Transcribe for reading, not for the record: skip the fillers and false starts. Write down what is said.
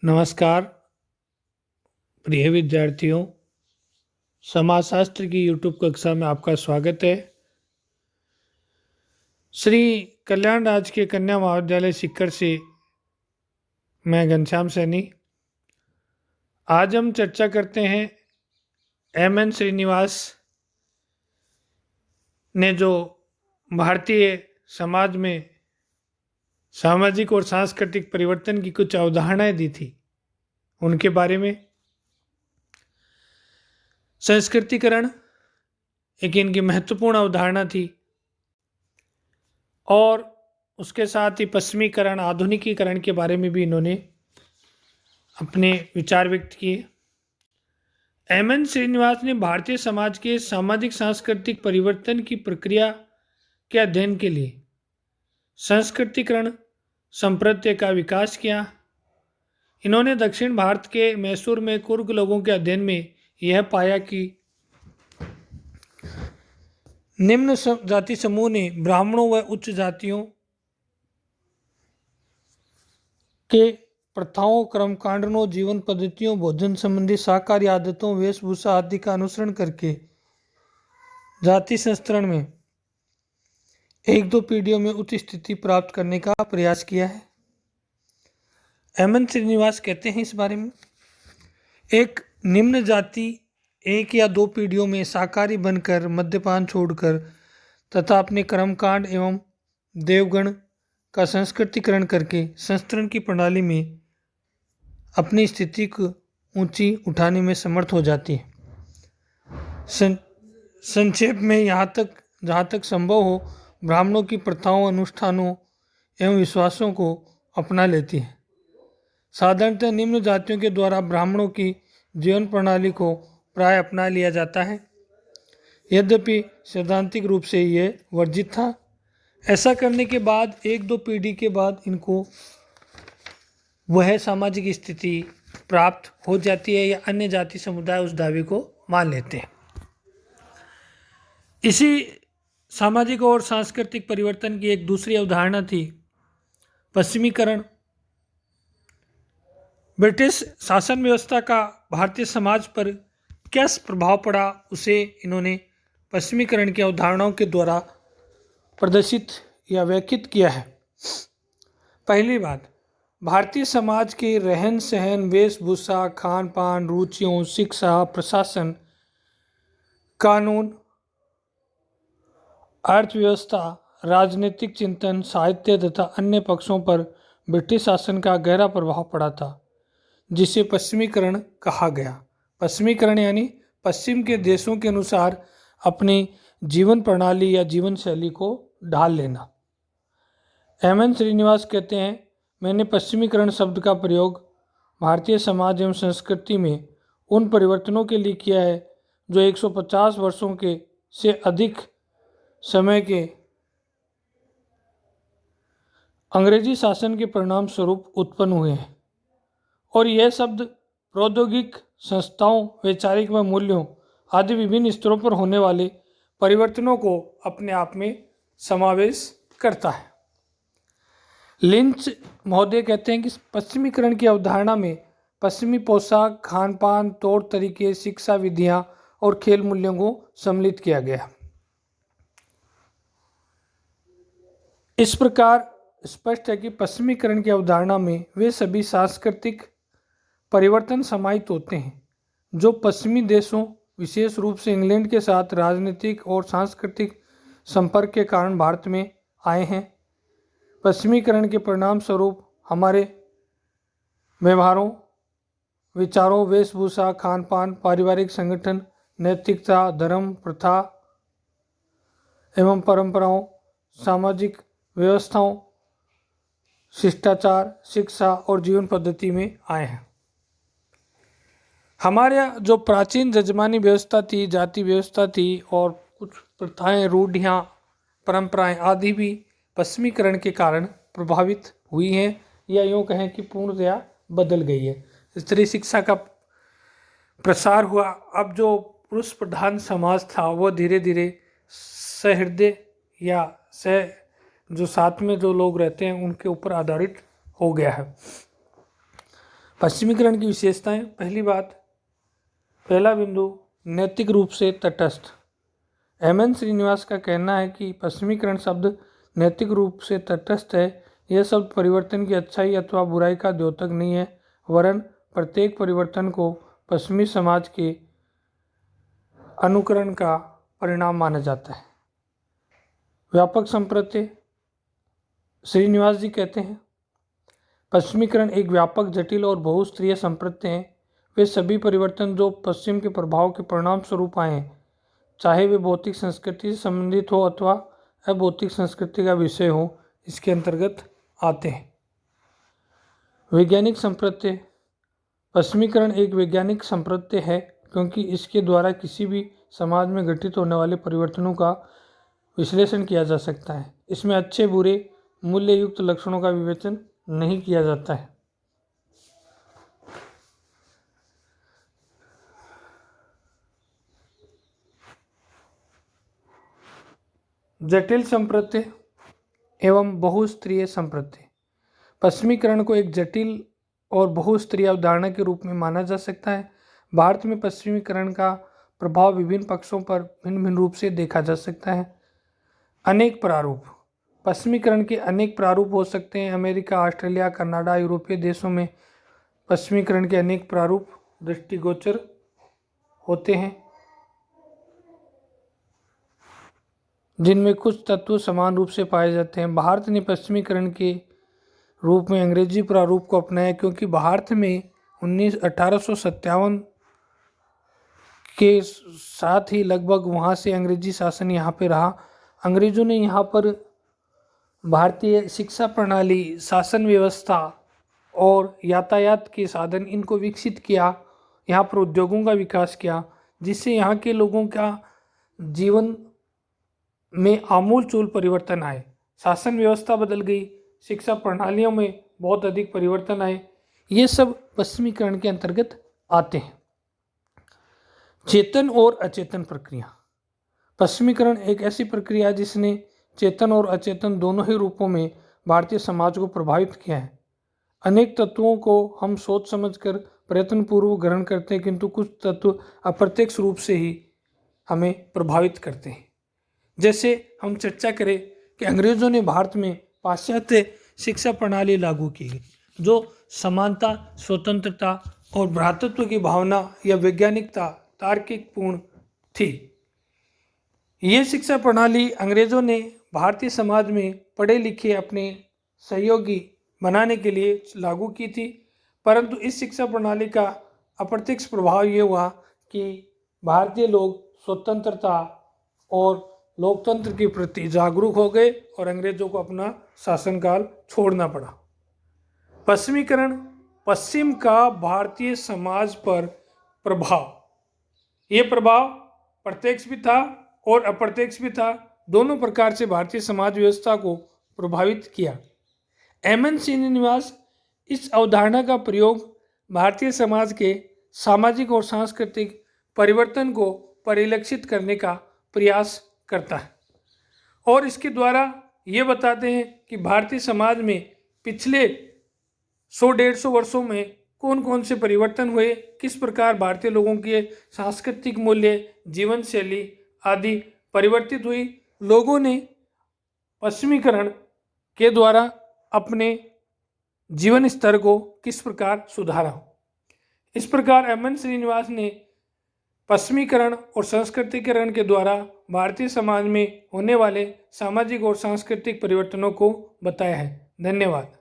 नमस्कार प्रिय विद्यार्थियों। समाजशास्त्र की यूट्यूब कक्षा में आपका स्वागत है। श्री कल्याण राजकीय कन्या महाविद्यालय सीकर से मैं घनश्याम सैनी। आज हम चर्चा करते हैं एम.एन. श्रीनिवास ने जो भारतीय समाज में सामाजिक और सांस्कृतिक परिवर्तन की कुछ अवधारणाएं दी थी उनके बारे में। संस्कृतिकरण एक इनकी महत्वपूर्ण अवधारणा थी और उसके साथ ही पश्चिमीकरण, आधुनिकीकरण के बारे में भी इन्होंने अपने विचार व्यक्त किए। एम.एन. श्रीनिवास ने भारतीय समाज के सामाजिक सांस्कृतिक परिवर्तन की प्रक्रिया के अध्ययन के लिए संस्कृतिकरण संप्रदाय का विकास किया। इन्होंने दक्षिण भारत के मैसूर में कुर्ग लोगों के अध्ययन में यह पाया कि निम्न जाति समूह ने ब्राह्मणों व उच्च जातियों के प्रथाओं, कर्मकांडों, जीवन पद्धतियों, भोजन संबंधी शाकाहारी आदतों, वेशभूषा आदि का अनुसरण करके जाति संस्तरण में एक दो पीढ़ियों में उच्च स्थिति प्राप्त करने का प्रयास किया है। एम.एन. श्रीनिवास कहते हैं इस बारे में, एक निम्न जाति एक या दो पीढ़ियों में शाकाहारी बनकर, मद्यपान छोड़कर तथा अपने कर्मकांड एवं देवगण का संस्कृतिकरण करके संस्तरण की प्रणाली में अपनी स्थिति को ऊंची उठाने में समर्थ हो जाती है। संक्षेप में जहाँ तक संभव हो ब्राह्मणों की प्रथाओं, अनुष्ठानों एवं विश्वासों को अपना लेती है। साधारणतः निम्न जातियों के द्वारा ब्राह्मणों की जीवन प्रणाली को प्राय अपना लिया जाता है, यद्यपि सैद्धांतिक रूप से ये वर्जित था। ऐसा करने के बाद एक दो पीढ़ी के बाद इनको वह सामाजिक स्थिति प्राप्त हो जाती है या अन्य जाति समुदाय उस दावे को मान लेते हैं। इसी सामाजिक और सांस्कृतिक परिवर्तन की एक दूसरी अवधारणा थी पश्चिमीकरण। ब्रिटिश शासन व्यवस्था का भारतीय समाज पर क्या प्रभाव पड़ा उसे इन्होंने पश्चिमीकरण की अवधारणाओं के द्वारा प्रदर्शित या व्याख्यात किया है। पहली बात, भारतीय समाज के रहन सहन, वेशभूषा, खान पान, रुचियों, शिक्षा, प्रशासन, कानून, अर्थव्यवस्था, राजनीतिक चिंतन, साहित्य तथा अन्य पक्षों पर ब्रिटिश शासन का गहरा प्रभाव पड़ा था, जिसे पश्चिमीकरण कहा गया। पश्चिमीकरण यानी पश्चिम के देशों के अनुसार अपनी जीवन प्रणाली या जीवन शैली को ढाल लेना। एम.एन. श्रीनिवास कहते हैं, मैंने पश्चिमीकरण शब्द का प्रयोग भारतीय समाज एवं संस्कृति में उन परिवर्तनों के लिए किया है जो 150 वर्षों के से अधिक समय के अंग्रेजी शासन के परिणाम स्वरूप उत्पन्न हुए हैं, और यह शब्द प्रौद्योगिक संस्थाओं, वैचारिक व मूल्यों आदि विभिन्न स्तरों पर होने वाले परिवर्तनों को अपने आप में समावेश करता है। लिंच महोदय कहते हैं कि पश्चिमीकरण की अवधारणा में पश्चिमी पोशाक, खान पान, तौर तरीके, शिक्षा विधियां और खेल मूल्यों को सम्मिलित किया गया। इस प्रकार स्पष्ट है कि पश्चिमीकरण की अवधारणा में वे सभी सांस्कृतिक परिवर्तन समाहित होते हैं जो पश्चिमी देशों, विशेष रूप से इंग्लैंड के साथ राजनीतिक और सांस्कृतिक संपर्क के कारण भारत में आए हैं। पश्चिमीकरण के परिणाम स्वरूप हमारे व्यवहारों, विचारों, वेशभूषा, खान पान, पारिवारिक संगठन, नैतिकता, धर्म, प्रथा एवं परंपराओं, सामाजिक व्यवस्थाओं, शिष्टाचार, शिक्षा और जीवन पद्धति में आए हैं। हमारे यहाँ जो प्राचीन जजमानी व्यवस्था थी, जाति व्यवस्था थी और कुछ प्रथाएं, रूढ़ियाँ, परंपराएं आदि भी पश्चिमीकरण के कारण प्रभावित हुई हैं या यूँ कहें कि पूर्णतया बदल गई है। स्त्री शिक्षा का प्रसार हुआ। अब जो पुरुष प्रधान समाज था वो धीरे धीरे सहृदय या जो साथ में जो लोग रहते हैं उनके ऊपर आधारित हो गया है। पश्चिमीकरण की विशेषताएं। पहला बिंदु नैतिक रूप से तटस्थ। एम.एन. श्रीनिवास का कहना है कि पश्चिमीकरण शब्द नैतिक रूप से तटस्थ है। यह शब्द परिवर्तन की अच्छाई अथवा बुराई का द्योतक नहीं है, वरन प्रत्येक परिवर्तन को पश्चिमी समाज के अनुकरण का परिणाम माना जाता है। व्यापक संप्रत्य। श्रीनिवास जी कहते हैं, पश्चिमीकरण एक व्यापक, जटिल और बहुस्तरीय संप्रत्य है। वे सभी परिवर्तन जो पश्चिम के प्रभाव के परिणाम स्वरूप आए हैं, चाहे वे भौतिक संस्कृति से संबंधित हो अथवा अभौतिक संस्कृति का विषय हो, इसके अंतर्गत आते हैं। वैज्ञानिक संप्रत्य। पश्चिमीकरण एक वैज्ञानिक संप्रत्य है क्योंकि इसके द्वारा किसी भी समाज में घटित होने वाले परिवर्तनों का विश्लेषण किया जा सकता है। इसमें अच्छे बुरे मूल्य युक्त लक्षणों का विवेचन नहीं किया जाता है। जटिल संप्रत्य एवं बहुस्तरीय संप्रत्य। पश्चिमीकरण को एक जटिल और बहुस्तरीय अवधारणा के रूप में माना जा सकता है। भारत में पश्चिमीकरण का प्रभाव विभिन्न पक्षों पर भिन्न भिन्न रूप से देखा जा सकता है। अनेक प्रारूप। पश्चिमीकरण के अनेक प्रारूप हो सकते हैं। अमेरिका, ऑस्ट्रेलिया, कनाडा, यूरोपीय देशों में पश्चिमीकरण के अनेक प्रारूप दृष्टिगोचर होते हैं, जिनमें कुछ तत्व समान रूप से पाए जाते हैं। भारत ने पश्चिमीकरण के रूप में अंग्रेजी प्रारूप को अपनाया क्योंकि भारत में 1857 के साथ ही लगभग वहाँ से अंग्रेजी शासन यहाँ पे रहा। अंग्रेजों ने यहाँ पर भारतीय शिक्षा प्रणाली, शासन व्यवस्था और यातायात के साधन इनको विकसित किया। यहाँ पर उद्योगों का विकास किया, जिससे यहाँ के लोगों का जीवन में आमूलचूल परिवर्तन आए। शासन व्यवस्था बदल गई, शिक्षा प्रणालियों में बहुत अधिक परिवर्तन आए। ये सब पश्चिमीकरण के अंतर्गत आते हैं। चेतन और अचेतन प्रक्रिया। पश्चिमीकरण एक ऐसी प्रक्रिया है जिसने चेतन और अचेतन दोनों ही रूपों में भारतीय समाज को प्रभावित किया है। अनेक तत्वों को हम सोच समझकर प्रयत्नपूर्वक ग्रहण करते हैं, किंतु कुछ तत्व अप्रत्यक्ष रूप से ही हमें प्रभावित करते हैं। जैसे हम चर्चा करें कि अंग्रेजों ने भारत में पाश्चात्य शिक्षा प्रणाली लागू की, जो समानता, स्वतंत्रता और भ्रातृत्व की भावना या वैज्ञानिकता तार्किक पूर्ण थी। ये शिक्षा प्रणाली अंग्रेजों ने भारतीय समाज में पढ़े लिखे अपने सहयोगी बनाने के लिए लागू की थी, परंतु इस शिक्षा प्रणाली का अप्रत्यक्ष प्रभाव ये हुआ कि भारतीय लोग स्वतंत्रता और लोकतंत्र के प्रति जागरूक हो गए और अंग्रेजों को अपना शासनकाल छोड़ना पड़ा। पश्चिमीकरण, पश्चिम का भारतीय समाज पर प्रभाव, ये प्रभाव प्रत्यक्ष भी था और अप्रत्यक्ष भी था। दोनों प्रकार से भारतीय समाज व्यवस्था को प्रभावित किया। एम.एन. श्रीनिवास इस अवधारणा का प्रयोग भारतीय समाज के सामाजिक और सांस्कृतिक परिवर्तन को परिलक्षित करने का प्रयास करता है और इसके द्वारा ये बताते हैं कि भारतीय समाज में पिछले 100-150 वर्षों में कौन कौन से परिवर्तन हुए, किस प्रकार भारतीय लोगों के सांस्कृतिक मूल्य, जीवन शैली आदि परिवर्तित हुई। लोगों ने पश्चिमीकरण के द्वारा अपने जीवन स्तर को किस प्रकार सुधारा। इस प्रकार एम.एन. श्रीनिवास ने पश्चिमीकरण और संस्कृतिकरण के द्वारा भारतीय समाज में होने वाले सामाजिक और सांस्कृतिक परिवर्तनों को बताया है। धन्यवाद।